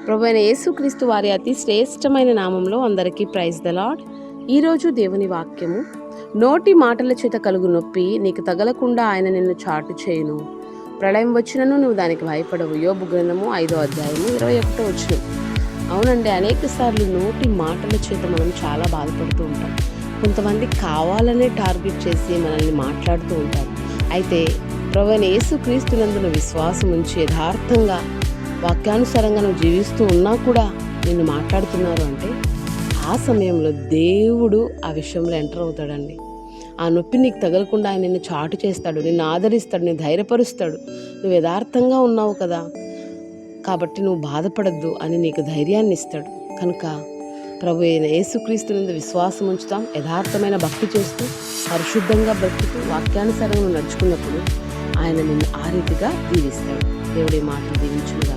ప్రభువైన యేసుక్రీస్తు వారి అతి శ్రేష్టమైన నామంలో అందరికీ ప్రైజ్ ద లార్డ్. ఈరోజు దేవుని వాక్యము, నోటి మాటల చేత కలుగు నొప్పి నీకు తగలకుండా ఆయన నిన్ను చాటు చేయును. ప్రళయం వచ్చినను నువ్వు దానికి భయపడవు. యోబు గ్రంథము 5వ అధ్యాయము 21వ వచనం. అవునండి, అనేక సార్లు నోటి మాటల చేత మనం చాలా బాధపడుతూ ఉంటాం. కొంతమంది కావాలనే టార్గెట్ చేసి మనల్ని మాట్లాడుతూ ఉంటారు. అయితే ప్రభువైన యేసుక్రీస్తునందు విశ్వాసం ఉంచి యథార్థంగా వాక్యానుసారంగా నువ్వు జీవిస్తూ ఉన్నా కూడా నిన్ను మాట్లాడుతున్నారు అంటే ఆ సమయంలో దేవుడు ఆ విషయంలో ఎంటర్ అవుతాడండి. ఆ నొప్పి నీకు తగలకుండా ఆయన నిన్ను చాటు చేస్తాడు, నిన్ను ఆదరిస్తాడు, నిన్ను ధైర్యపరుస్తాడు. నువ్వు యథార్థంగా ఉన్నావు కదా, కాబట్టి నువ్వు బాధపడద్దు అని నీకు ధైర్యాన్ని ఇస్తాడు. కనుక ప్రభు అయిన యేసుక్రీస్తునందు విశ్వాసం ఉంచుతాం, యథార్థమైన భక్తి చేస్తూ పరిశుద్ధంగా బ్రతుకుతూ వాక్యానుసారంగా నడుచుకున్నప్పుడు ఆయన నిన్ను ఆ రీతిగా దీవిస్తాడు. దేవుడి మాటలు దీవించునుగా.